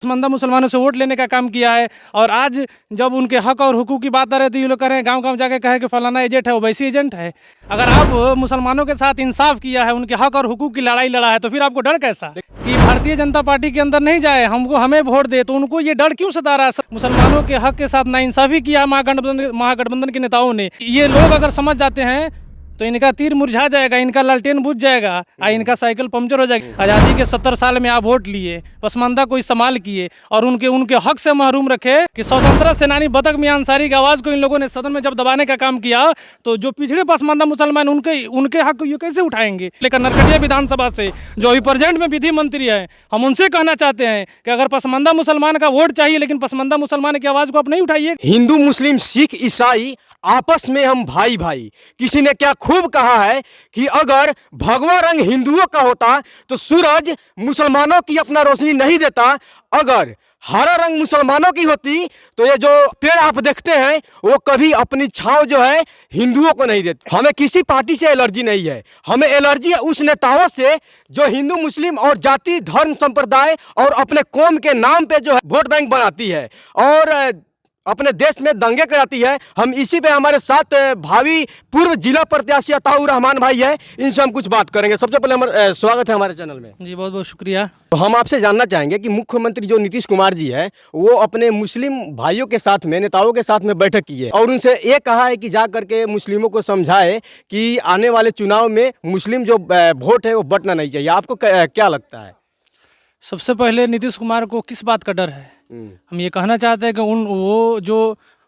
पसमानदा मुसलमानों से वोट लेने का काम किया है। और आज जब उनके हक और हुकूक की बात आ रही है तो ये लोग कह रहे हैं, गांव-गांव जाके कहे कि फलाना एजेंट है, ओवैसी एजेंट है। अगर आप मुसलमानों के साथ इंसाफ किया है, उनके हक और हुकूक की लड़ाई लड़ा है, तो फिर आपको डर कैसा कि भारतीय जनता पार्टी के अंदर नहीं जाए, हमें वोट दे? तो उनको ये डर क्यों सता रहा है? मुसलमानों के हक के साथ नाइंसाफ़ी किया महागठबंधन के नेताओं ने। ये लोग अगर समझ जाते हैं तो इनका तीर मुरझा जाएगा, इनका लालटेन बुझ जाएगा और इनका साइकिल पंक्चर हो जाएगा। आज़ादी के 70 साल में आप वोट लिए, पसमानदा को इस्तेमाल किए और उनके हक से महरूम रखे कि स्वतंत्रता सेनानी बदक मियां अंसारी की आवाज़ को इन लोगों ने सदन में जब दबाने का काम किया, तो जो पिछड़े पसमानदा मुसलमान उनके हक को ये कैसे उठाएंगे? लेकिन नरकटिया विधानसभा से जो अभी प्रेजेंट में विधि मंत्री है, हम उनसे कहना चाहते हैं कि अगर पसमानदा मुसलमान का वोट चाहिए, लेकिन पसमानदा मुसलमान की आवाज़ को आप नहीं उठाइए। हिंदू, मुस्लिम, सिख, ईसाई आपस में हम भाई भाई। किसी ने क्या खूब कहा है कि अगर भगवा रंग हिंदुओं का होता तो सूरज मुसलमानों की अपना रोशनी नहीं देता, अगर हरा रंग मुसलमानों की होती तो ये जो पेड़ आप देखते हैं वो कभी अपनी छांव जो है हिंदुओं को नहीं देते। हमें किसी पार्टी से एलर्जी नहीं है, हमें एलर्जी है उस नेताओं से जो हिंदू, मुस्लिम और जाति, धर्म, संप्रदाय और अपने कौम के नाम पे जो है वोट बैंक बनाती है और अपने देश में दंगे कराती है। हम इसी पे हमारे साथ भावी पूर्व जिला प्रत्याशी अताउर रहमान भाई है, इनसे हम कुछ बात करेंगे। सबसे पहले हमारा स्वागत है हमारे चैनल में। जी बहुत बहुत शुक्रिया। तो हम आपसे जानना चाहेंगे कि मुख्यमंत्री जो नीतीश कुमार जी है वो अपने मुस्लिम भाइयों के साथ में, नेताओं के साथ में बैठक की है और उनसे ये कहा है कि जा करके मुस्लिमों को समझाए कि आने वाले चुनाव में मुस्लिम जो वोट है वो बंटना नहीं चाहिए। आपको क्या लगता है? सबसे पहले नीतीश कुमार को किस बात का डर है? हम ये कहना चाहते हैं कि वो जो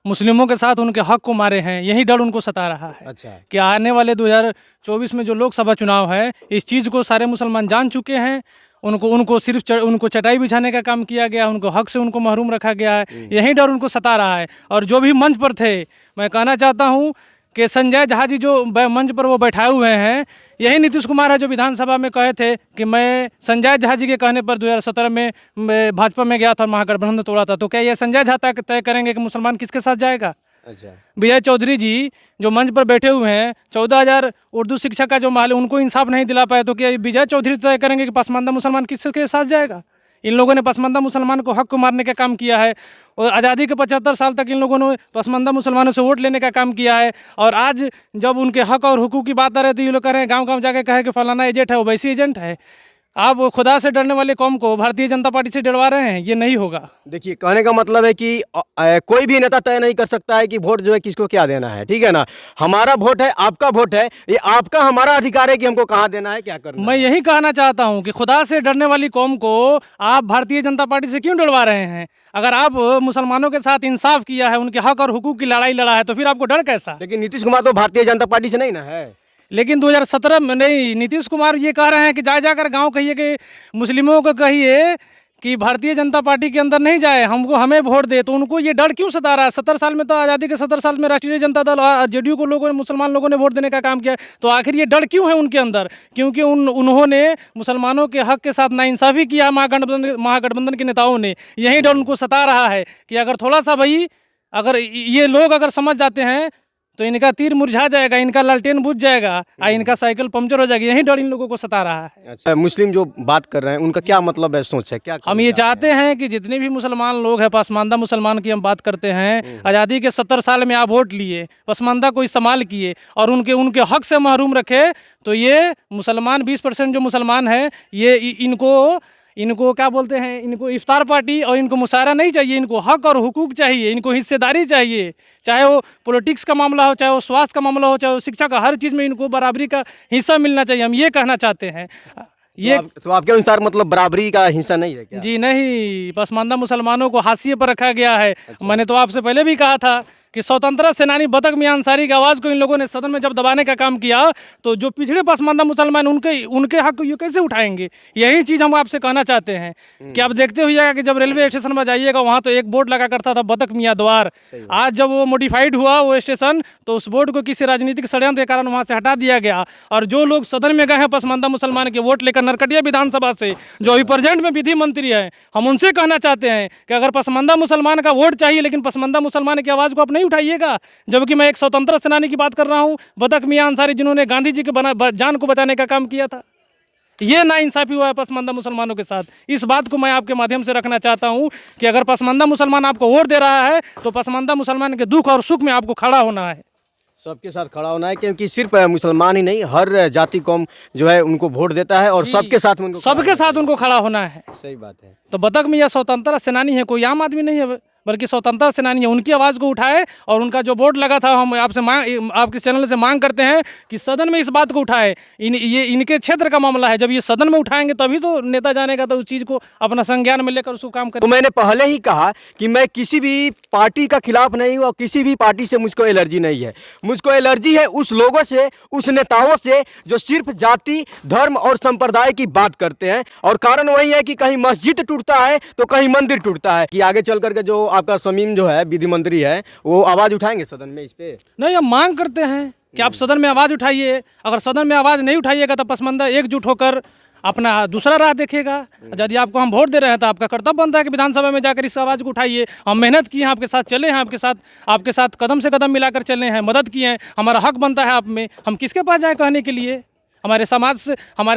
मुस्लिमों के साथ उनके हक को मारे हैं, यही डर उनको सता रहा है। अच्छा। कि आने वाले 2024 में जो लोकसभा चुनाव है, इस चीज़ को सारे मुसलमान जान चुके हैं। उनको सिर्फ उनको चटाई बिछाने का काम किया गया, उनको हक से उनको महरूम रखा गया है, यही डर उनको सता रहा है। और जो भी मंच पर थे, मैं कहना चाहता हूँ कि संजय झा जी जो मंच पर वो बैठाए हुए हैं, यही नीतीश कुमार है जो विधानसभा में कहे थे कि मैं संजय झा जी के कहने पर 2017 में भाजपा में गया था और महागठबंधन तोड़ा था। तो क्या ये संजय झा तय करेंगे कि मुसलमान किसके साथ जाएगा? अच्छा। विजय चौधरी जी जो मंच पर बैठे हुए हैं, 14,000 उर्दू शिक्षक का जो माल है, उनको इंसाफ नहीं दिला पाए, तो क्या विजय चौधरी तय करेंगे कि पसमानदा मुसलमान किसके साथ जाएगा? इन लोगों ने पसमानदा मुसलमान को हक को मारने का काम किया है और आज़ादी के 75 साल तक इन लोगों ने पसमानदा मुसलमानों से वोट लेने का काम किया है। और आज जब उनके हक और हुकूक की बात आ रही है तो ये लोग कह रहे हैं, गांव-गांव जाके कहे कि फलाना एजेंट है, ओवैसी एजेंट है। आप खुदा से डरने वाले कौम को भारतीय जनता पार्टी से डरवा रहे हैं, ये नहीं होगा। देखिए, कहने का मतलब है कि कोई भी नेता तय नहीं कर सकता है कि वोट जो है किसको क्या देना है, ठीक है ना? हमारा वोट है, आपका वोट है, ये आपका हमारा अधिकार है कि हमको कहाँ देना है, क्या करना मैं यही कहना चाहता हूँ कि खुदा से डरने वाली कौम को आप भारतीय जनता पार्टी से क्यों डरवा रहे हैं? अगर आप मुसलमानों के साथ इंसाफ किया है, उनके हक और हुकूक की लड़ाई लड़ा है, तो फिर आपको डर कैसा? लेकिन नीतीश कुमार तो भारतीय जनता पार्टी से नहीं ना है। लेकिन 2017 में नहीं, नीतीश कुमार ये कह रहे हैं कि जाकर गांव कहिए कि मुस्लिमों को कहिए कि भारतीय जनता पार्टी के अंदर नहीं जाए, हमें वोट दे। तो उनको ये डर क्यों सता रहा है? 70 साल में तो आज़ादी के 70 साल में राष्ट्रीय जनता दल और जेडीयू को मुसलमान लोगों ने वोट देने का काम किया, तो आखिर ये डर क्यों है उनके अंदर? क्योंकि उन्होंने मुसलमानों के हक के साथ नाइंसाफ़ी किया महागठबंधन के नेताओं ने, यही डर उनको सता रहा है कि अगर थोड़ा सा अगर ये लोग अगर समझ जाते हैं तो इनका तीर मुरझा जाएगा, इनका लालटेन बुझ जाएगा और इनका साइकिल पंक्चर हो जाएगी, यही डर इन लोगों को सता रहा है। अच्छा, मुस्लिम जो बात कर रहे हैं उनका क्या मतलब है, सोच है क्या? हम ये चाहते हैं कि जितने भी मुसलमान लोग हैं, पसमानदा मुसलमान की हम बात करते हैं, आज़ादी के 70 साल में आप वोट लिए, पसमानदा को इस्तेमाल किए और उनके हक से महरूम रखे, तो ये मुसलमान 20% जो मुसलमान हैं, ये इनको क्या बोलते हैं, इनको इफ्तार पार्टी और इनको मुशायरा नहीं चाहिए, इनको हक और हुकूक चाहिए, इनको हिस्सेदारी चाहिए। चाहे वो पॉलिटिक्स का मामला हो, चाहे वो स्वास्थ्य का मामला हो, चाहे वो शिक्षा का, हर चीज़ में इनको बराबरी का हिस्सा मिलना चाहिए। हम ये कहना चाहते हैं। ये तो आपके अनुसार मतलब बराबरी का हिस्सा नहीं है क्या? जी नहीं, पसमानदा मुसलमानों को हाशिए पर रखा गया है। अच्छा। मैंने तो आपसे पहले भी कहा था कि स्वतंत्रता सेनानी बदक मियां अंसारी की आवाज़ को इन लोगों ने सदन में जब दबाने का काम किया, तो जो पिछड़े पसमानदा मुसलमान उनके हक को ये कैसे उठाएंगे? यही चीज़ हम आपसे कहना चाहते हैं कि आप देखते होइएगा कि जब रेलवे स्टेशन पर जाइएगा, वहाँ तो एक बोर्ड लगा करता था बदक मियां द्वार। आज जब वो मॉडिफाइड हुआ वो स्टेशन, तो उस बोर्ड को किसी राजनीतिक षड्यंत्र के कारण वहाँ से हटा दिया गया। और जो लोग सदन में गए हैं पसमानदा मुसलमान के वोट लेकर नरकटिया विधानसभा से, जो अभी प्रेजेंट में विधि मंत्री है, हम उनसे कहना चाहते हैं कि अगर पसमानदा मुसलमान का वोट चाहिए, लेकिन पसमानदा मुसलमान की आवाज़ को आप नहीं उठाइएगा। जबकि मैं एक स्वतंत्रता सेनानी की बात कर रहा हूँ, बदक मियां अंसारी, जिन्होंने गांधी जी के जान को बचाने का काम किया था। ये नाइंसाफ़ी हुआ है पसमानदा मुसलमानों के साथ। इस बात को मैं आपके माध्यम से रखना चाहता हूँ कि अगर पसमानदा मुसलमान आपको वोट दे रहा है तो पसमानदा मुसलमान के दुख और सुख में आपको खड़ा होना है। सबके साथ खड़ा होना है, क्योंकि सिर्फ मुसलमान ही नहीं, हर जाति कौम जो है उनको वोट देता है और सबके साथ में उनको सबके साथ उनको खड़ा होना है। सही बात है। तो बतख मियाँ स्वतंत्रता सेनानी है, कोई आम आदमी नहीं है, बल्कि स्वतंत्रता सेनानी है। उनकी आवाज़ को उठाए और उनका जो वोट लगा था, हम आपके चैनल से मांग करते हैं कि सदन में इस बात को उठाए। ये इनके क्षेत्र का मामला है, जब ये सदन में उठाएंगे तभी तो नेता जानेगा, तो उस चीज़ को अपना संज्ञान में लेकर उसको काम तो करें। मैंने पहले ही कहा कि मैं किसी भी पार्टी का खिलाफ नहीं हूँ और किसी भी पार्टी से मुझको एलर्जी नहीं है। मुझको एलर्जी है उस लोगों से, उस नेताओं से जो सिर्फ जाति, धर्म और संप्रदाय की बात करते हैं। और कारण वही है कि कहीं मस्जिद टूटता है तो कहीं मंदिर टूटता है। कि आगे चल करके जो आपका समीम जो है विधि मंत्री है, वो आवाज़ उठाएंगे सदन में इस पे? नहीं, हम मांग करते हैं कि आप सदन में आवाज़ उठाइए। अगर सदन में आवाज़ नहीं उठाइएगा तो पसमानदा एकजुट होकर अपना दूसरा राह देखेगा। यदि आपको हम वोट दे रहे हैं तो आपका कर्तव्य बनता है कि विधानसभा में जाकर इस आवाज़ को उठाइए। हम मेहनत किए हैं, आपके साथ चले हैं, आपके साथ कदम से कदम मिलाकर चले हैं, मदद किए हैं। हमारा हक बनता है आप में। हम किसके पास जाएँ कहने के लिए? हमारे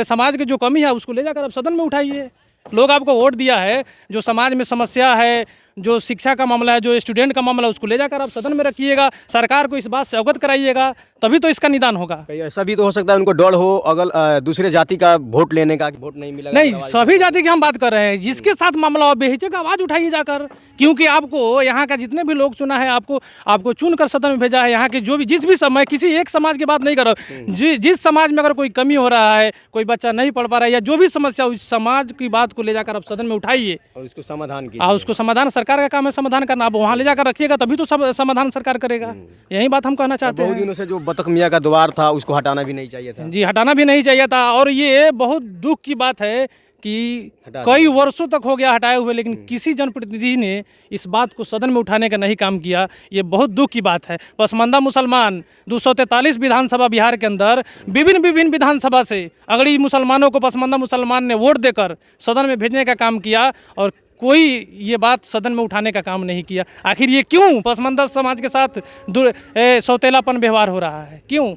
समाज की जो कमी है उसको ले जाकर आप सदन में उठाइए। लोग आपको वोट दिया है, जो समाज में समस्या है, जो शिक्षा का मामला है, जो स्टूडेंट का मामला है, उसको ले जाकर आप सदन में रखिएगा। सरकार को इस बात से अवगत कराइएगा, तभी तो इसका निदान होगा। कहीं ऐसा भी तो हो सकता है उनको डर हो अगर दूसरे जाति का वोट लेने का, कि वोट नहीं मिलेगा। नहीं, सभी जाति की हम बात कर रहे हैं। जिसके साथ मामला हो बेहिचक आवाज़ उठाइए जाकर, क्योंकि आपको यहाँ का जितने भी लोग चुना है, आपको चुनकर सदन में भेजा है। यहाँ के जो भी जिस भी समय, किसी एक समाज की बात नहीं कर रहा हूँ, जिस समाज में अगर कोई कमी हो रहा है, कोई बच्चा नहीं पढ़ पा रहा है या जो भी समस्या, उस समाज की बात को ले जाकर आप सदन में उठाइए और उसको समाधान कीजिए। उसको समाधान सरकार का काम है, समाधान करना। आप वहाँ ले जाकर रखिएगा तभी तो समाधान सरकार करेगा। यही बात हम कहना चाहते हैं। बहुत दिनों से जो बतख मियाँ का द्वार था उसको हटाना भी नहीं चाहिए था। जी, हटाना भी नहीं चाहिए था। और ये बहुत दुख की बात है कि कई वर्षों तक हो गया हटाए हुए, लेकिन किसी जनप्रतिनिधि ने इस बात को सदन में उठाने का नहीं काम किया। ये बहुत दुख की बात है। पसमानदा मुसलमान 243 विधानसभा बिहार के अंदर विभिन्न विधानसभा से अगड़ी मुसलमानों को पसमानदा मुसलमान ने वोट देकर सदन में भेजने का काम किया और कोई ये बात सदन में उठाने का काम नहीं किया। आखिर ये क्यों पसमानदा समाज के साथ सौतेलापन व्यवहार हो रहा है? क्यों?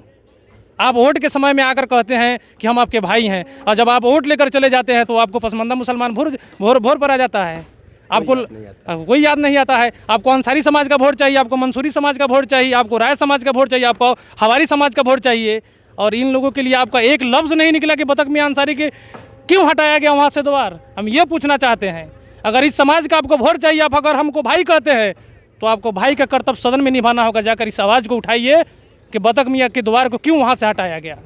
आप वोट के समय में आकर कहते हैं कि हम आपके भाई हैं, और जब आप वोट लेकर चले जाते हैं तो आपको पसमानदा मुसलमान भोर पर आ जाता है। आपको कोई याद नहीं आता है। आपको अंसारी समाज का वोट चाहिए, आपको मंसूरी समाज का वोट चाहिए, आपको राय समाज का वोट चाहिए, आपको हवारी समाज का वोट चाहिए। और इन लोगों के लिए आपका एक लफ्ज़ नहीं निकला कि बतख मियाँ अंसारी के क्यों हटाया गया वहाँ से द्वार। हम ये पूछना चाहते हैं, अगर इस समाज का आपको वोट चाहिए, आप अगर हमको भाई कहते हैं, तो आपको भाई का कर्तव्य सदन में निभाना होगा। जाकर इस आवाज़ को उठाइए कि बतख मियाँ के द्वार को क्यों वहाँ से हटाया गया।